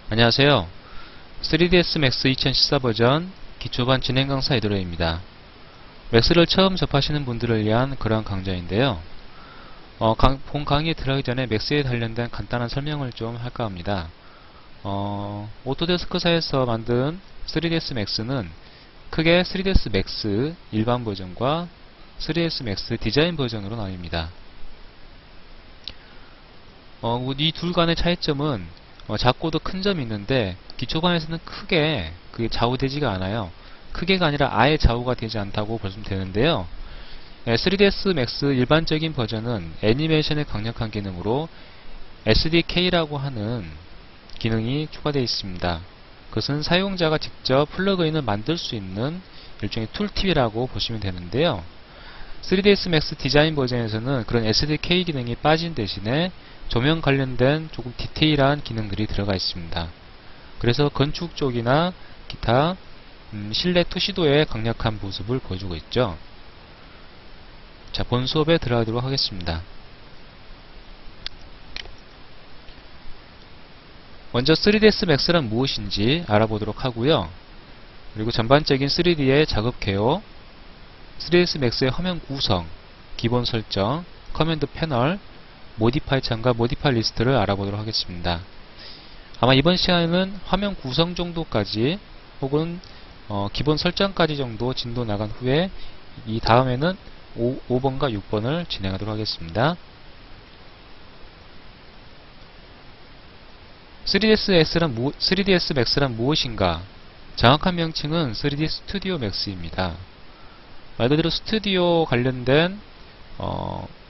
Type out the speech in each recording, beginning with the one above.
안녕하세요. 3ds Max 2014 버전 기초반 진행 강사 이드로입니다. 맥스를 처음 접하시는 분들을 위한 그러한 강좌인데요. 본 강의에 들어가기 전에 맥스에 관련된 간단한 설명을 좀 할까 합니다. 오토데스크사에서 만든 3ds Max는 크게 3ds Max 일반 버전과 3ds Max 디자인 버전으로 나뉩니다. 이 둘 간의 차이점은 작고도 큰 점이 있는데 기초반에서는 크게 그게 좌우되지가 않아요. 크게가 아니라 아예 좌우가 되지 않다고 보시면 되는데요. 3ds Max 일반적인 버전은 애니메이션의 강력한 기능으로 SDK라고 하는 기능이 추가되어 있습니다. 그것은 사용자가 직접 플러그인을 만들 수 있는 일종의 툴팁이라고 보시면 되는데요. 3ds Max 디자인 버전에서는 그런 SDK 기능이 빠진 대신에 조명 관련된 조금 디테일한 기능들이 들어가 있습니다. 그래서 건축 쪽이나 기타 실내 투시도의 강력한 모습을 보여주고 있죠. 자, 본 수업에 들어가도록 하겠습니다. 먼저 3ds Max란 무엇인지 알아보도록 하고요. 그리고 전반적인 3D의 작업 개요, 3ds Max의 화면 구성, 기본 설정, 커맨드 패널, 모디파이 창과 모디파이 리스트를 알아보도록 하겠습니다. 아마 이번 시간에는 화면 구성 정도까지 혹은 기본 설정까지 정도 진도 나간 후에 이 다음에는 5번과 6번을 진행하도록 하겠습니다. 3ds Max란 무엇인가? 정확한 명칭은 3D 스튜디오 맥스입니다. 말 그대로 스튜디오 관련된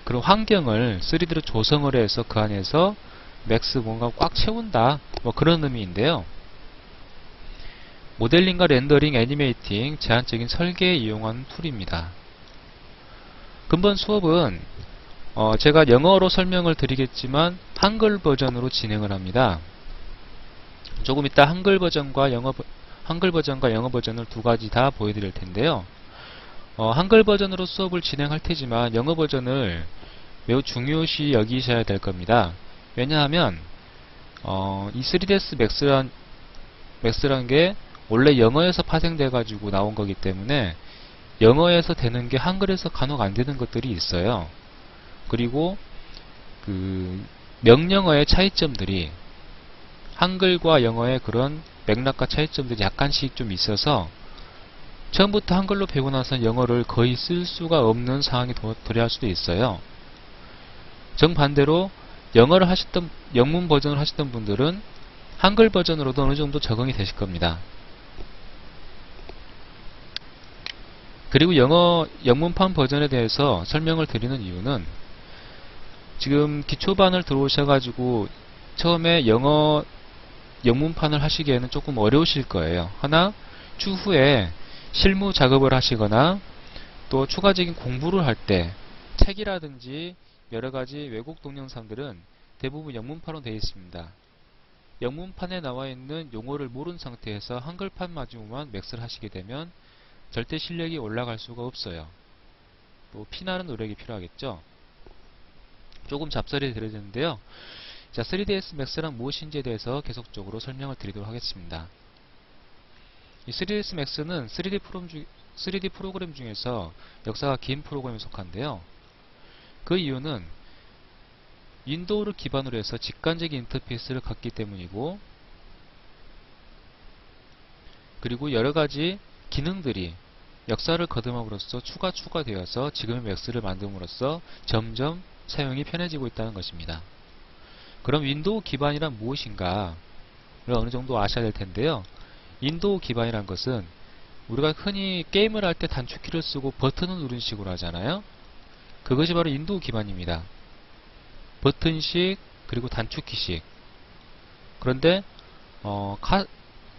그런 환경을 3D로 조성을 해서 그 안에서 맥스 뭔가 꽉 채운다, 뭐 그런 의미인데요. 모델링과 렌더링, 애니메이팅, 제한적인 설계에 이용한 툴입니다. 근본 수업은 제가 영어로 설명을 드리겠지만 한글 버전으로 진행을 합니다. 조금 이따 한글 버전과 영어 버전을 두 가지 다 보여드릴 텐데요. 한글 버전으로 수업을 진행할 테지만 영어 버전을 매우 중요시 여기셔야 될 겁니다. 왜냐하면 이 3ds Max라는 게 원래 영어에서 파생돼 가지고 나온 거기 때문에 영어에서 되는 게 한글에서 간혹 안 되는 것들이 있어요. 그리고 그 명령어의 차이점들이 한글과 영어의 그런 맥락과 차이점들이 약간씩 좀 있어서 처음부터 한글로 배우고 나서 영어를 거의 쓸 수가 없는 상황이 도래할 수도 있어요. 정반대로 영문 버전을 하셨던 분들은 한글 버전으로도 어느 정도 적응이 되실 겁니다. 그리고 영문판 버전에 대해서 설명을 드리는 이유는 지금 기초반을 들어오셔가지고 처음에 영문판을 하시기에는 조금 어려우실 거예요. 하나, 추후에 실무 작업을 하시거나 또 추가적인 공부를 할 때 책이라든지 여러가지 외국 동영상들은 대부분 영문판으로 되어 있습니다. 영문판에 나와 있는 용어를 모르는 상태에서 한글판 마지막만 맥스를 하시게 되면 절대 실력이 올라갈 수가 없어요. 또 피나는 노력이 필요하겠죠. 조금 잡설이 드려야 되는데요. 자, 3ds Max란 무엇인지에 대해서 계속적으로 설명을 드리도록 하겠습니다. 이 3ds Max는 3D 프로그램 중에서 역사가 긴 프로그램에 속한데요. 그 이유는 윈도우를 기반으로 해서 직관적인 인터페이스를 갖기 때문이고, 그리고 여러가지 기능들이 역사를 거듭함으로써 추가되어서 지금의 맥스를 만듦으로써 점점 사용이 편해지고 있다는 것입니다. 그럼 윈도우 기반이란 무엇인가를 어느 정도 아셔야 될 텐데요. 윈도우 기반이란 것은 우리가 흔히 게임을 할 때 단축키를 쓰고 버튼을 누르는 식으로 하잖아요. 그것이 바로 윈도우 기반입니다. 버튼식 그리고 단축키식. 그런데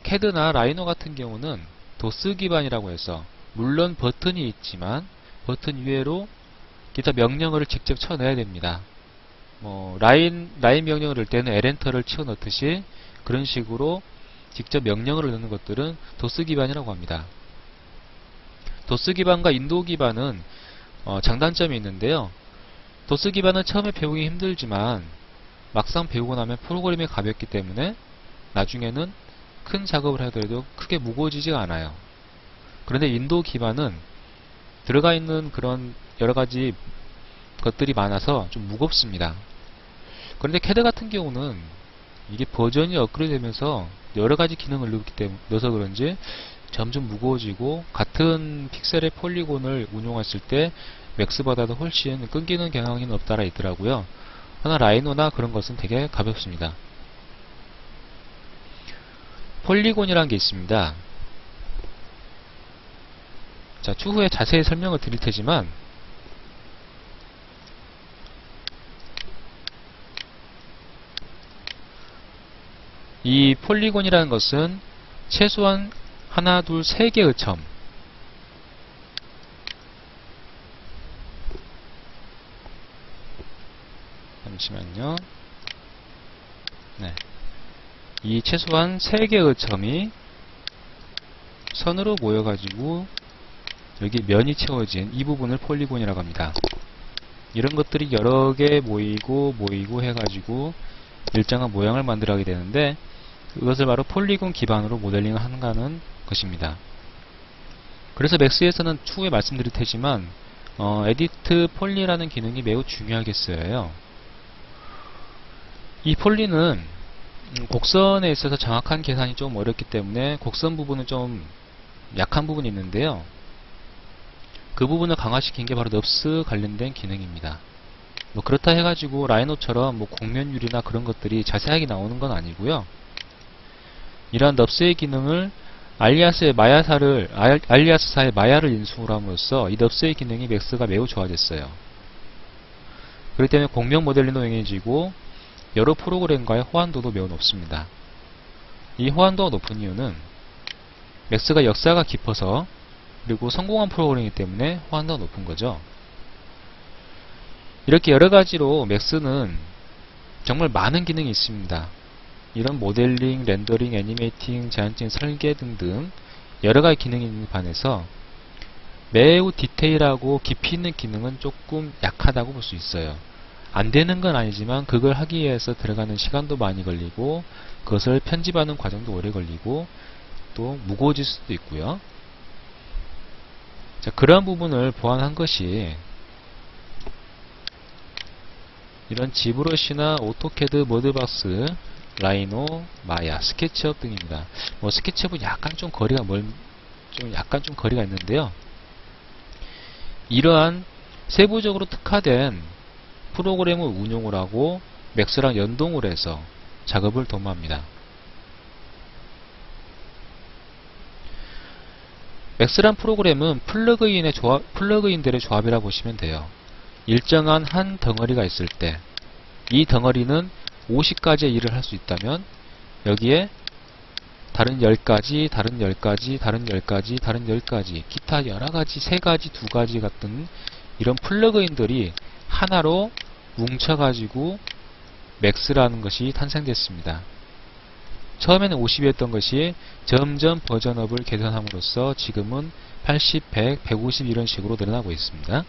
CAD나 라이노 같은 경우는 도스 기반이라고 해서 물론 버튼이 있지만 버튼 이외로 기타 명령어를 직접 쳐넣어야 됩니다. 라인 명령을 넣을 때는 엘엔터를 치워 넣듯이 그런 식으로 직접 명령어를 넣는 것들은 도스 기반이라고 합니다. 도스 기반과 윈도우 기반은 장단점이 있는데요. 도스 기반은 처음에 배우기 힘들지만 막상 배우고 나면 프로그램이 가볍기 때문에 나중에는 큰 작업을 하더라도 크게 무거워지지가 않아요. 그런데 윈도우 기반은 들어가 있는 그런 여러가지 것들이 많아서 좀 무겁습니다. 그런데 캐드 같은 경우는 이게 버전이 업그레이드 되면서 여러가지 기능을 넣어서 그런지 점점 무거워지고 같은 픽셀의 폴리곤을 운용했을 때 맥스보다도 훨씬 끊기는 경향이 없다라 있더라고요. 하나 라이노나 그런 것은 되게 가볍습니다. 폴리곤이라는 게 있습니다. 자, 추후에 자세히 설명을 드릴 테지만 이 폴리곤이라는 것은 최소한 하나, 둘, 세 개의 점, 잠시만요. 네. 이 최소한 3개의 점이 선으로 모여가지고 여기 면이 채워진 이 부분을 폴리곤이라고 합니다. 이런 것들이 여러 개 모이고 해가지고 일정한 모양을 만들어가게 되는데 그것을 바로 폴리곤 기반으로 모델링을 하는 것입니다. 그래서 맥스에서는 추후에 말씀드릴 테지만 에디트 폴리라는 기능이 매우 중요하게 쓰여요. 이 폴리는 곡선에 있어서 정확한 계산이 좀 어렵기 때문에 곡선 부분은 좀 약한 부분이 있는데요. 그 부분을 강화시킨 게 바로 넙스 관련된 기능입니다. 뭐 그렇다 해가지고 라이노처럼 뭐 곡면율이나 그런 것들이 자세하게 나오는 건 아니고요. 이러한 넙스의 기능을 알리아스사의 마야를 인수를 함으로써 이 넙스의 기능이 맥스가 매우 좋아졌어요. 그렇기 때문에 공명 모델링도 용이해지고 여러 프로그램과의 호환도도 매우 높습니다. 이 호환도가 높은 이유는 맥스가 역사가 깊어서 그리고 성공한 프로그램이기 때문에 호환도가 높은 거죠. 이렇게 여러가지로 맥스는 정말 많은 기능이 있습니다. 이런 모델링, 렌더링, 애니메이팅, 제한적인 설계 등등 여러가지 기능이 있는 반해서 매우 디테일하고 깊이 있는 기능은 조금 약하다고 볼 수 있어요. 안 되는 건 아니지만 그걸 하기 위해서 들어가는 시간도 많이 걸리고 그것을 편집하는 과정도 오래 걸리고 또 무거워질 수도 있고요. 자, 그러한 부분을 보완한 것이 이런 지브러시나 오토캐드, 모드박스, 라이노, 마야, 스케치업 등입니다. 뭐 스케치업은 약간 좀 거리가 있는데요. 이러한 세부적으로 특화된 프로그램을 운용을 하고 맥스랑 연동을 해서 작업을 도모합니다. 맥스란 프로그램은 플러그인들의 조합이라 보시면 돼요. 일정한 한 덩어리가 있을 때 이 덩어리는 50가지의 일을 할 수 있다면 여기에 다른 10가지, 다른 10가지, 다른 10가지, 다른 10가지, 기타 여러가지, 3가지, 2가지 같은 이런 플러그인들이 하나로 뭉쳐가지고 맥스라는 것이 탄생됐습니다. 처음에는 50이었던 것이 점점 버전업을 개선함으로써 지금은 80, 100, 150 이런 식으로 늘어나고 있습니다.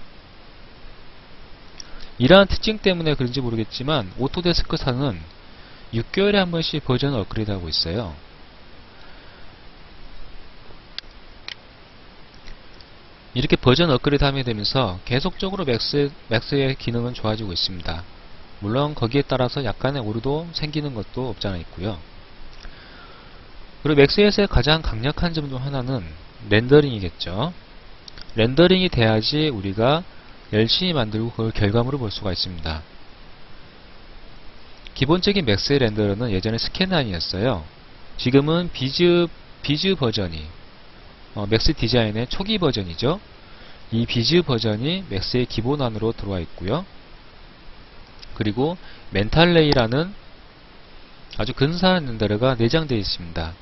이러한 특징 때문에 그런지 모르겠지만 오토데스크사는 6개월에 한 번씩 버전을 업그레이드하고 있어요. 이렇게 버전 업그레이드 하게 되면서 계속적으로 맥스의 기능은 좋아지고 있습니다. 물론 거기에 따라서 약간의 오류도 생기는 것도 없지 않아 있고요. 그리고 맥스에서의 가장 강력한 점 중 하나는 렌더링이겠죠. 렌더링이 돼야지 우리가 열심히 만들고 그 결과물을 볼 수가 있습니다. 기본적인 맥스의 렌더러는 예전에 스캔란이었어요. 지금은 비즈 버전이 맥스 디자인의 초기 버전이죠. 이 비즈 버전이 맥스의 기본안으로 들어와 있고요. 그리고 멘탈레이라는 아주 근사한 렌더러가 내장되어 있습니다.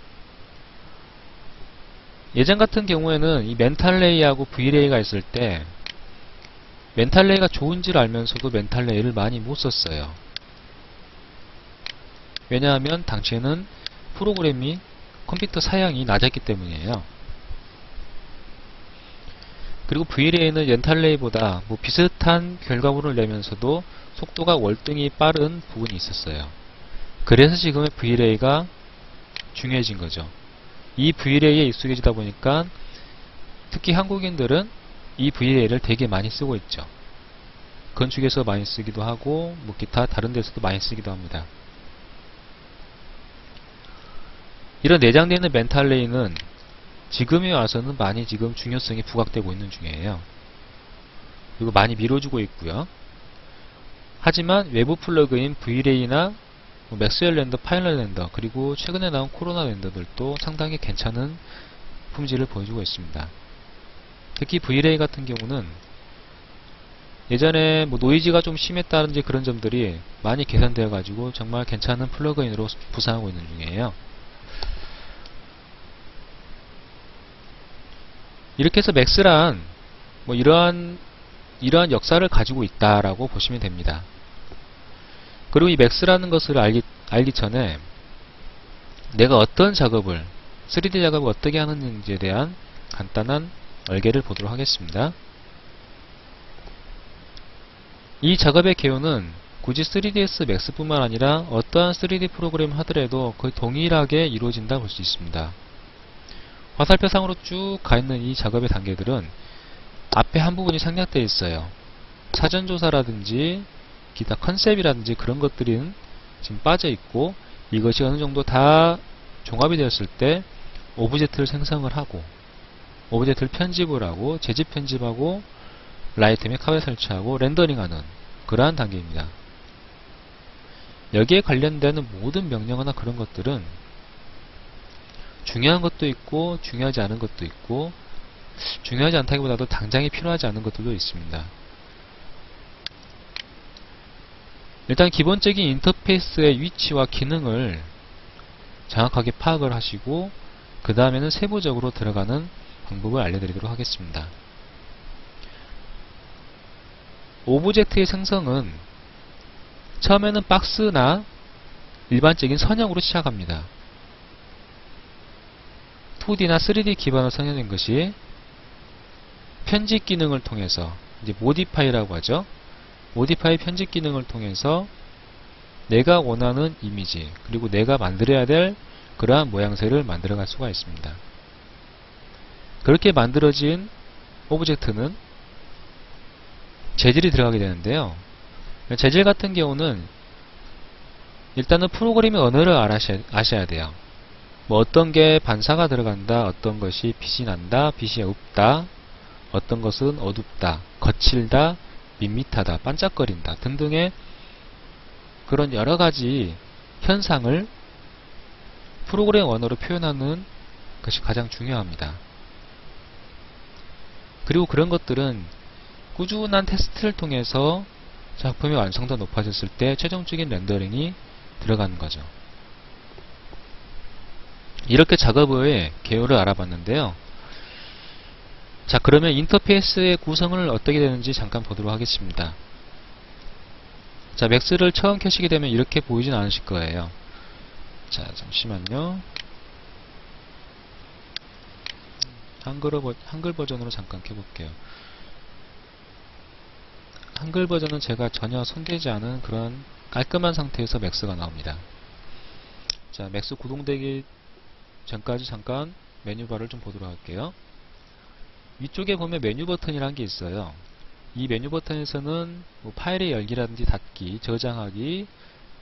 예전 같은 경우에는 이 멘탈레이하고 V레이가 있을 때 멘탈레이가 좋은지를 알면서도 멘탈레이를 많이 못 썼어요. 왜냐하면 당시에는 프로그램이 컴퓨터 사양이 낮았기 때문이에요. 그리고 V레이는 멘탈레이보다 뭐 비슷한 결과물을 내면서도 속도가 월등히 빠른 부분이 있었어요. 그래서 지금의 V레이가 중요해진 거죠. 이 VLA에 익숙해지다 보니까 특히 한국인들은 이 VLA를 되게 많이 쓰고 있죠. 건축에서 많이 쓰기도 하고 뭐 기타 다른 데서도 많이 쓰기도 합니다. 이런 내장되어 있는 멘탈 레이는 지금에 와서는 많이 지금 중요성이 부각되고 있는 중이에요. 그리고 많이 미뤄지고 있고요. 하지만 외부 플러그인 VLA나 맥스웰 렌더, 파일럿 렌더, 그리고 최근에 나온 코로나 렌더들도 상당히 괜찮은 품질을 보여주고 있습니다. 특히 VLA 같은 경우는 예전에 뭐 노이즈가 좀 심했다든지 그런 점들이 많이 개선되어 가지고 정말 괜찮은 플러그인으로 부상하고 있는 중이에요. 이렇게 해서 맥스란 뭐 이러한 역사를 가지고 있다라고 보시면 됩니다. 그리고 이 맥스라는 것을 알기 전에 내가 어떤 작업을 3D 작업을 어떻게 하는지에 대한 간단한 얼개를 보도록 하겠습니다. 이 작업의 개요는 굳이 3ds 맥스뿐만 아니라 어떠한 3D 프로그램을 하더라도 거의 동일하게 이루어진다 볼 수 있습니다. 화살표상으로 쭉 가있는 이 작업의 단계들은 앞에 한 부분이 생략되어 있어요. 사전조사라든지 기타 컨셉이라든지 그런 것들은 지금 빠져있고, 이것이 어느 정도 다 종합이 되었을 때 오브젝트를 생성을 하고 오브젝트를 편집을 하고 재집 편집하고 라이트맵 카베 설치하고 렌더링하는 그러한 단계입니다. 여기에 관련되는 모든 명령어나 그런 것들은 중요한 것도 있고 중요하지 않은 것도 있고, 중요하지 않다기보다도 당장에 필요하지 않은 것들도 있습니다. 일단 기본적인 인터페이스의 위치와 기능을 정확하게 파악을 하시고 그 다음에는 세부적으로 들어가는 방법을 알려드리도록 하겠습니다. 오브젝트의 생성은 처음에는 박스나 일반적인 선형으로 시작합니다. 2D나 3D 기반으로 선형된 것이 편집 기능을 통해서, 이제 모디파이라고 하죠. 모디파이 편집 기능을 통해서 내가 원하는 이미지, 그리고 내가 만들어야 될 그러한 모양새를 만들어갈 수가 있습니다. 그렇게 만들어진 오브젝트는 재질이 들어가게 되는데요. 재질 같은 경우는 일단은 프로그래밍 언어를 아셔야 돼요. 뭐 어떤 게 반사가 들어간다, 어떤 것이 빛이 난다, 빛이 없다, 어떤 것은 어둡다, 거칠다, 밋밋하다, 반짝거린다 등등의 그런 여러가지 현상을 프로그램 언어로 표현하는 것이 가장 중요합니다. 그리고 그런 것들은 꾸준한 테스트를 통해서 작품의 완성도가 높아졌을 때 최종적인 렌더링이 들어가는 거죠. 이렇게 작업의 개요를 알아봤는데요. 자, 그러면 인터페이스의 구성을 어떻게 되는지 잠깐 보도록 하겠습니다. 자, 맥스를 처음 켜시게 되면 이렇게 보이진 않으실 거예요. 자, 잠시만요. 한글 버전으로 잠깐 켜볼게요. 한글 버전은 제가 전혀 손대지 않은 그런 깔끔한 상태에서 맥스가 나옵니다. 자, 맥스 구동되기 전까지 잠깐 메뉴바를 좀 보도록 할게요. 위쪽에 보면 메뉴 버튼이라는 게 있어요. 이 메뉴 버튼에서는 뭐 파일의 열기라든지 닫기, 저장하기,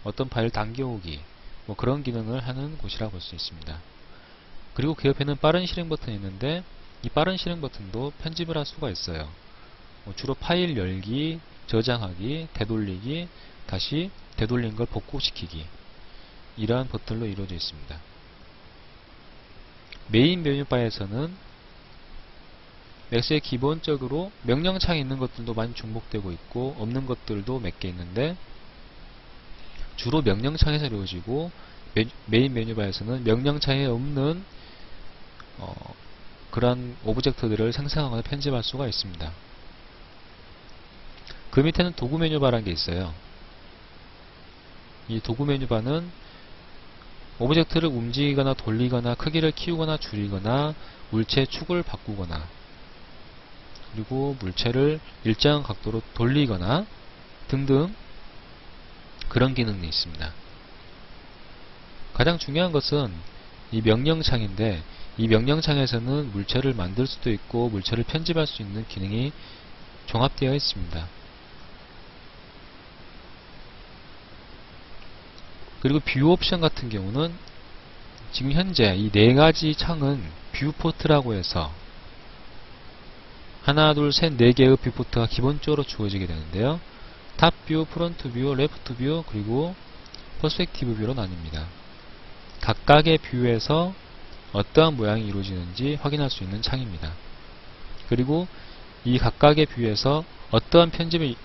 어떤 파일 당겨오기, 뭐 그런 기능을 하는 곳이라고 볼 수 있습니다. 그리고 그 옆에는 빠른 실행 버튼이 있는데, 이 빠른 실행 버튼도 편집을 할 수가 있어요. 뭐 주로 파일 열기, 저장하기, 되돌리기, 다시 되돌린 걸 복구시키기, 이러한 버튼로 이루어져 있습니다. 메인 메뉴바에서는 맥스에 기본적으로 명령창에 있는 것들도 많이 중복되고 있고 없는 것들도 몇 개 있는데, 주로 명령창에서 이루어지고 메인 메뉴바에서는 명령창에 없는 그러한 오브젝트들을 생성하거나 편집할 수가 있습니다. 그 밑에는 도구 메뉴바라는 게 있어요. 이 도구 메뉴바는 오브젝트를 움직이거나 돌리거나 크기를 키우거나 줄이거나 물체 축을 바꾸거나, 그리고 물체를 일정한 각도로 돌리거나 등등 그런 기능이 있습니다. 가장 중요한 것은 이 명령창인데, 이 명령창에서는 물체를 만들 수도 있고 물체를 편집할 수 있는 기능이 종합되어 있습니다. 그리고 뷰 옵션 같은 경우는 지금 현재 이 네 가지 창은 뷰포트라고 해서 하나, 둘, 셋, 네 개의 뷰포트가 기본적으로 주어지게 되는데요. 탑 뷰, 프론트 뷰, 레프트 뷰, 그리고 퍼스펙티브 뷰로 나뉩니다. 각각의 뷰에서 어떠한 모양이 이루어지는지 확인할 수 있는 창입니다. 그리고 이 각각의 뷰에서 어떤 편집을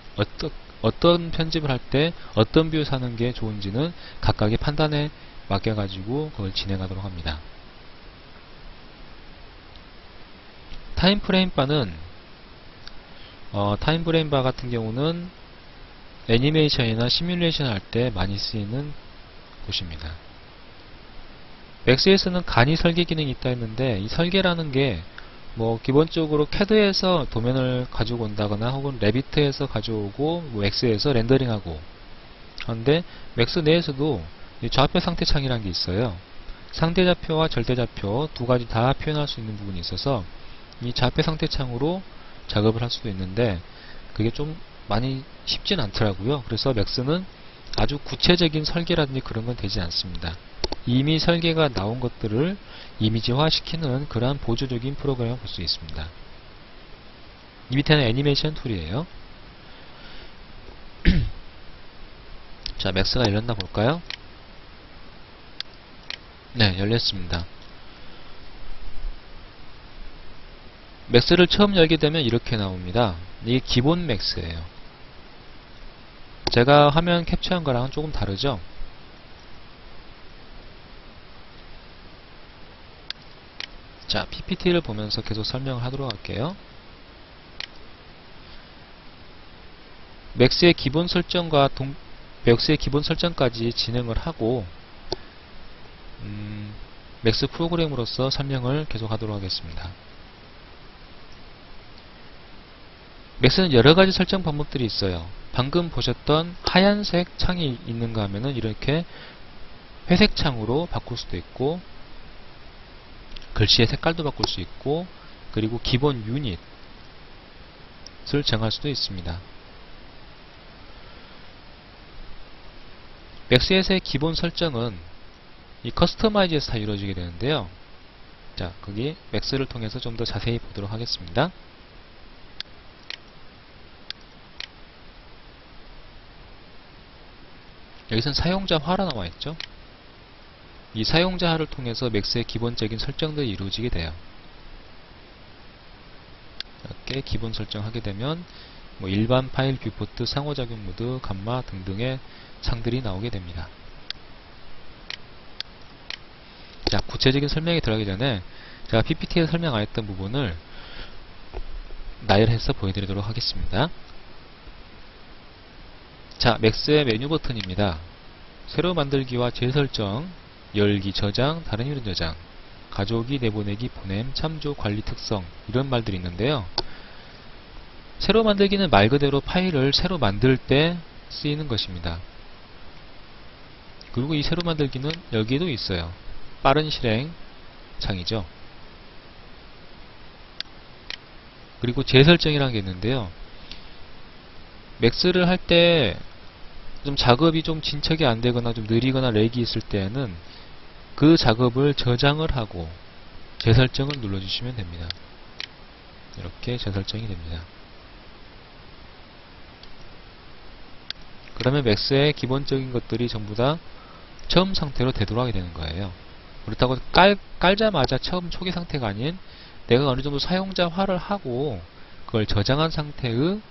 할 때 어떤 뷰 사는 게 좋은지는 각각의 판단에 맡겨가지고 그걸 진행하도록 합니다. 타임프레임 바는 타임프레임 바 같은 경우는 애니메이션이나 시뮬레이션 할 때 많이 쓰이는 곳입니다. 맥스에서는 간이 설계 기능이 있다 했는데, 이 설계라는 게 뭐 기본적으로 CAD에서 도면을 가지고 온다거나 혹은 레비트에서 가져오고 뭐 맥스에서 렌더링하고 하는데, 맥스 내에서도 이 좌표 상태 창이라는 게 있어요. 상대좌표와 절대좌표 두 가지 다 표현할 수 있는 부분이 있어서 이 좌표 상태 창으로 작업을 할 수도 있는데, 그게 좀 많이 쉽진 않더라고요. 그래서 맥스는 아주 구체적인 설계라든지 그런 건 되지 않습니다. 이미 설계가 나온 것들을 이미지화 시키는 그러한 보조적인 프로그램을 볼 수 있습니다. 이 밑에는 애니메이션 툴이에요. 자, 맥스가 열렸나 볼까요? 네, 열렸습니다. 맥스를 처음 열게 되면 이렇게 나옵니다. 이게 기본 맥스예요. 제가 화면 캡처한 거랑은 조금 다르죠? 자, PPT를 보면서 계속 설명을 하도록 할게요. 맥스의 기본 설정과 맥스의 기본 설정까지 진행을 하고 맥스 프로그램으로서 설명을 계속 하도록 하겠습니다. 맥스는 여러가지 설정 방법들이 있어요. 방금 보셨던 하얀색 창이 있는가 하면은 이렇게 회색 창으로 바꿀 수도 있고, 글씨의 색깔도 바꿀 수 있고, 그리고 기본 유닛을 정할 수도 있습니다. 맥스에서의 기본 설정은 이 커스터마이즈에서 다 이루어지게 되는데요. 자, 거기 맥스를 통해서 좀 더 자세히 보도록 하겠습니다. 여기서는 사용자화로 나와 있죠. 이 사용자화를 통해서 맥스의 기본적인 설정들이 이루어지게 돼요. 이렇게 기본 설정하게 되면 뭐 일반 파일, 뷰포트, 상호작용 모드, 감마 등등의 창들이 나오게 됩니다. 자, 구체적인 설명에 들어가기 전에 제가 PPT에 설명 안 했던 부분을 나열해서 보여드리도록 하겠습니다. 자, 맥스의 메뉴 버튼입니다. 새로 만들기와 재설정, 열기, 저장, 다른 이름 저장, 가져오기, 내보내기, 보냄, 참조, 관리 특성, 이런 말들이 있는데요. 새로 만들기는 말 그대로 파일을 새로 만들 때 쓰이는 것입니다. 그리고 이 새로 만들기는 여기에도 있어요. 빠른 실행 창이죠. 그리고 재설정이라는 게 있는데요. 맥스를 할 때 좀 작업이 좀 진척이 안 되거나 좀 느리거나 렉이 있을 때에는 그 작업을 저장을 하고 재설정을 눌러주시면 됩니다. 이렇게 재설정이 됩니다. 그러면 맥스의 기본적인 것들이 전부 다 처음 상태로 되돌아가게 되는 거예요. 그렇다고 깔자마자 처음 초기 상태가 아닌 내가 어느 정도 사용자화를 하고 그걸 저장한 상태의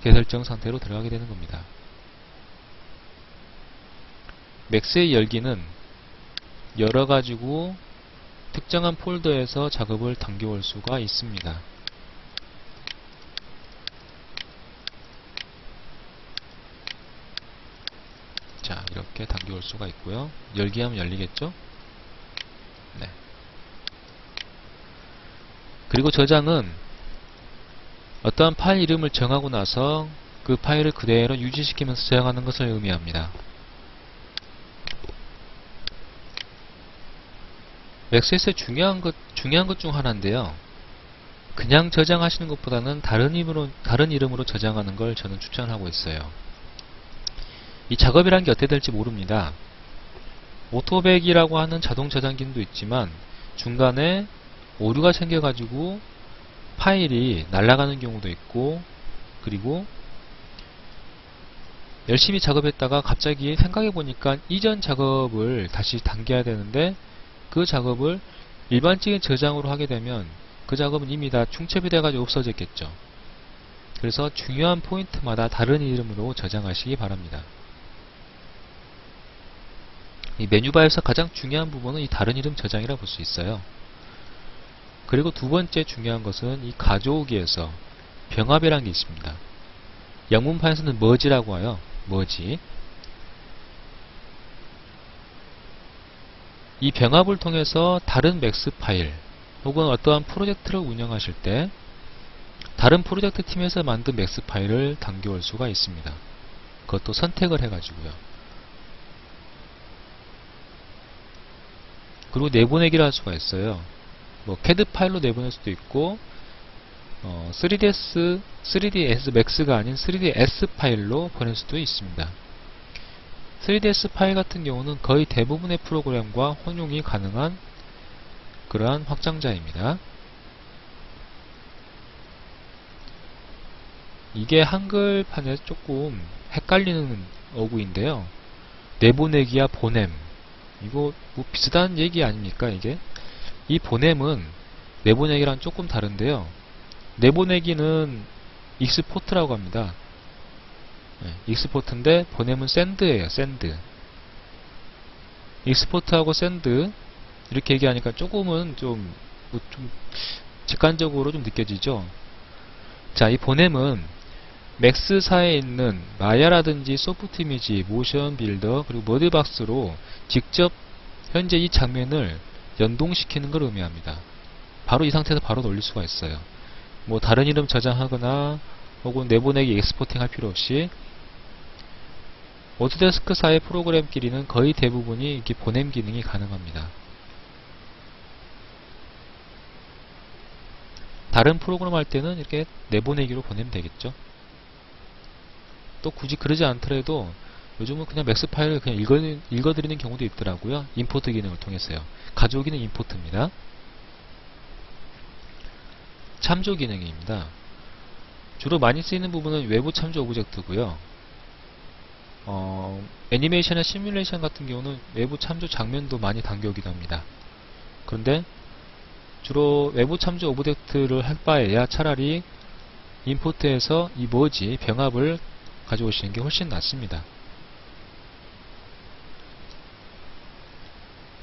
재설정 상태로 들어가게 되는 겁니다. 맥스의 열기는 열어가지고 특정한 폴더에서 작업을 당겨올 수가 있습니다. 자, 이렇게 당겨올 수가 있고요. 열기하면 열리겠죠? 네. 그리고 저장은 어떠한 파일 이름을 정하고 나서 그 파일을 그대로 유지시키면서 저장하는 것을 의미합니다. 맥스에서의 중요한 것 중 하나인데요. 그냥 저장하시는 것보다는 다른 이름으로 저장하는 걸 저는 추천하고 있어요. 이 작업이란 게 어떻게 될지 모릅니다. 오토백이라고 하는 자동 저장 기능도 있지만 중간에 오류가 생겨가지고 파일이 날아가는 경우도 있고, 그리고 열심히 작업했다가 갑자기 생각해보니까 이전 작업을 다시 당겨야 되는데 그 작업을 일반적인 저장으로 하게 되면 그 작업은 이미 다 중첩이 돼가지고 없어졌겠죠. 그래서 중요한 포인트마다 다른 이름으로 저장하시기 바랍니다. 이 메뉴바에서 가장 중요한 부분은 이 다른 이름 저장이라 볼 수 있어요. 그리고 두 번째 중요한 것은 이 가져오기에서 병합이라는 게 있습니다. 영문판에서는 머지라고 해요. 머지. 이 병합을 통해서 다른 맥스 파일 혹은 어떠한 프로젝트를 운영하실 때 다른 프로젝트 팀에서 만든 맥스 파일을 당겨올 수가 있습니다. 그것도 선택을 해가지고요. 그리고 내보내기를 할 수가 있어요. 뭐 CAD 파일로 내보낼 수도 있고 3ds max가 아닌 3ds 파일로 보낼 수도 있습니다. 3ds 파일 같은 경우는 거의 대부분의 프로그램과 혼용이 가능한 그러한 확장자입니다. 이게 한글판에 조금 헷갈리는 어구인데요. 내보내기와 보냄, 이거 뭐 비슷한 얘기 아닙니까 이게? 이 보냄은 내보내기랑 조금 다른데요. 내보내기는 익스포트라고 합니다. 익스포트인데 보냄은 샌드예요. 샌드. 익스포트하고 샌드 이렇게 얘기하니까 조금은 좀 직관적으로 좀 느껴지죠. 자, 이 보냄은 맥스사에 있는 마야라든지 소프트 이미지, 모션 빌더, 그리고 머드박스로 직접 현재 이 장면을 연동시키는 걸 의미합니다. 바로 이 상태에서 바로 올릴 수가 있어요. 뭐 다른 이름 저장하거나 혹은 내보내기 엑스포팅 할 필요 없이 오토데스크사의 프로그램끼리는 거의 대부분이 이렇게 보냄 기능이 가능합니다. 다른 프로그램 할 때는 이렇게 내보내기로 보내면 되겠죠. 또 굳이 그러지 않더라도 요즘은 그냥 맥스 파일을 그냥 읽어드리는 경우도 있더라고요. 임포트 기능을 통해서요. 가져오기는 임포트입니다. 참조 기능입니다. 주로 많이 쓰이는 부분은 외부 참조 오브젝트고요. 애니메이션이나 시뮬레이션 같은 경우는 외부 참조 장면도 많이 당겨오기도 합니다. 그런데 주로 외부 참조 오브젝트를 할 바에야 차라리 임포트에서 이 머지, 병합을 가져오시는 게 훨씬 낫습니다.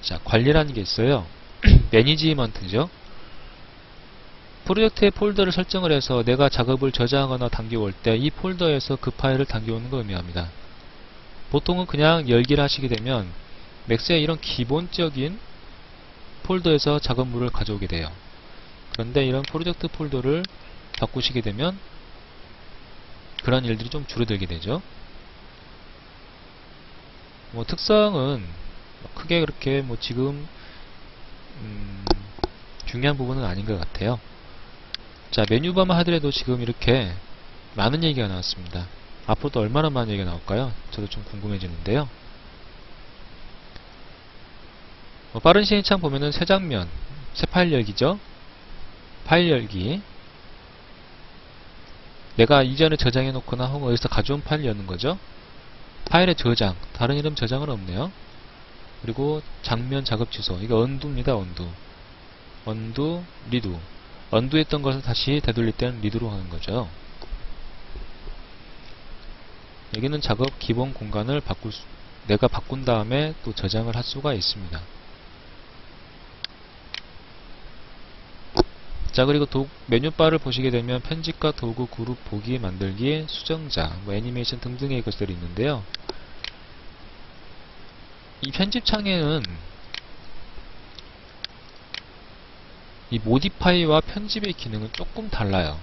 자, 관리라는 게 있어요. 매니지먼트죠. 프로젝트의 폴더를 설정을 해서 내가 작업을 저장하거나 당겨올 때 이 폴더에서 그 파일을 당겨오는 걸 의미합니다. 보통은 그냥 열기를 하시게 되면 맥스의 이런 기본적인 폴더에서 작업물을 가져오게 돼요. 그런데 이런 프로젝트 폴더를 바꾸시게 되면 그런 일들이 좀 줄어들게 되죠. 뭐 특성은 크게 그렇게 뭐 지금 중요한 부분은 아닌 것 같아요. 자, 메뉴바만 하더라도 지금 이렇게 많은 얘기가 나왔습니다. 앞으로도 얼마나 많은 얘기가 나올까요? 저도 좀 궁금해지는데요. 빠른 시행창 보면은 새 장면, 새 파일 열기죠. 파일 열기. 내가 이전에 저장해 놓거나 혹은 어디서 가져온 파일 여는 거죠. 파일의 저장, 다른 이름 저장은 없네요. 그리고 장면 작업 취소, 이거 언두입니다. 언두, 리두. 언두 했던 것을 다시 되돌릴 때는 리두로 하는 거죠. 여기는 작업 기본 공간을 내가 바꾼 다음에 또 저장을 할 수가 있습니다. 자, 그리고 메뉴바를 보시게 되면 편집과 도구, 그룹, 보기, 만들기, 수정자, 뭐 애니메이션 등등의 것들이 있는데요. 이 편집창에는 이 모디파이와 편집의 기능은 조금 달라요.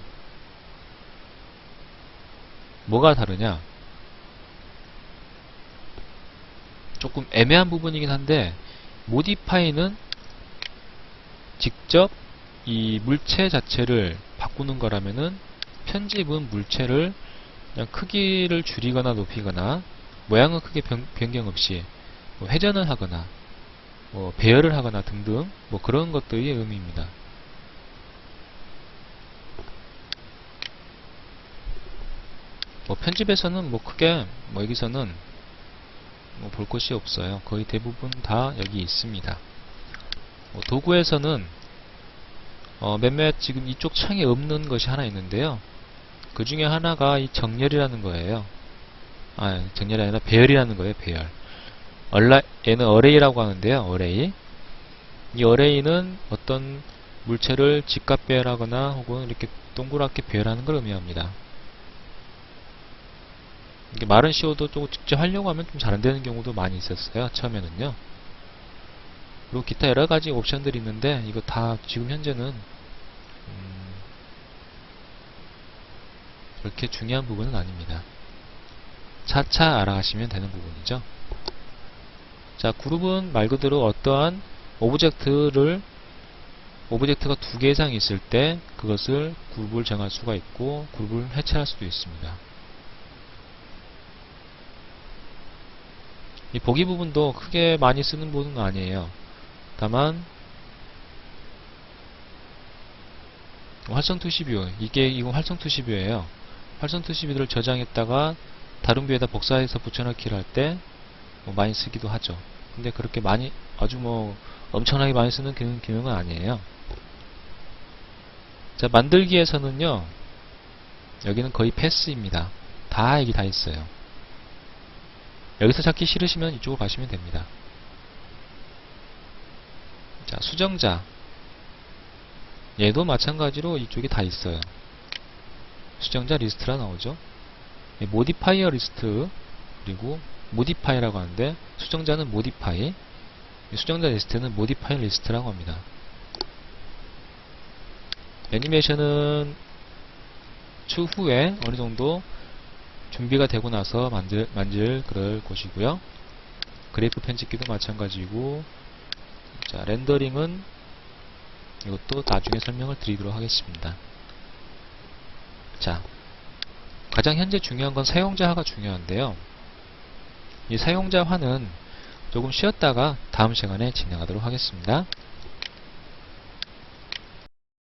뭐가 다르냐? 조금 애매한 부분이긴 한데 모디파이는 직접 이 물체 자체를 바꾸는 거라면은 편집은 물체를 그냥 크기를 줄이거나 높이거나 모양은 크게 변경 없이 뭐 회전을 하거나 뭐 배열을 하거나 등등 뭐 그런 것들이 의미입니다. 뭐 편집에서는 뭐 크게 뭐 여기서는 뭐 볼 것이 없어요. 거의 대부분 다 여기 있습니다. 뭐 도구에서는 몇몇 지금 이쪽 창에 없는 것이 하나 있는데요. 그 중에 하나가 이 정렬이라는 거예요. 정렬이 아니라 배열이라는 거예요. 배열. 얘는 어레이라고 하는데요. 어레이. 이 어레이는 어떤 물체를 직각 배열하거나 혹은 이렇게 동그랗게 배열하는 걸 의미합니다. 이게 말은 쉬워도 조금 직접 하려고 하면 좀 잘 안되는 경우도 많이 있었어요. 처음에는요. 그리고 기타 여러가지 옵션들이 있는데 이거 다 지금 현재는 그렇게 중요한 부분은 아닙니다. 차차 알아가시면 되는 부분이죠. 자, 그룹은 말 그대로 어떠한 오브젝트가 두 개 이상 있을 때 그것을 그룹을 정할 수가 있고 그룹을 해체할 수도 있습니다. 이 보기 부분도 크게 많이 쓰는 부분은 아니에요. 다만 활성 투시뷰, 이건 활성 투시뷰예요. 활성 투시뷰를 저장했다가 다른 뷰에다 복사해서 붙여넣기를 할 때 뭐 많이 쓰기도 하죠. 근데 그렇게 많이 아주 뭐 엄청나게 많이 쓰는 기능은 아니에요. 자, 만들기에서는요, 여기는 거의 패스입니다. 다 여기 다 있어요. 여기서 찾기 싫으시면 이쪽으로 가시면 됩니다. 자, 수정자. 얘도 마찬가지로 이쪽에 다 있어요. 수정자 리스트라 나오죠. 모디파이어 리스트, 그리고 모디파이라고 하는데 수정자는 모디파이, 수정자 리스트는 모디파이 리스트라고 합니다. 애니메이션은 추후에 어느 정도 준비가 되고 나서 만질 그럴 곳이고요. 그래프 편집기도 마찬가지고, 자, 렌더링은 이것도 나중에 설명을 드리도록 하겠습니다. 자, 가장 현재 중요한 건 사용자화가 중요한데요. 이 사용자화는 조금 쉬었다가 다음 시간에 진행하도록 하겠습니다.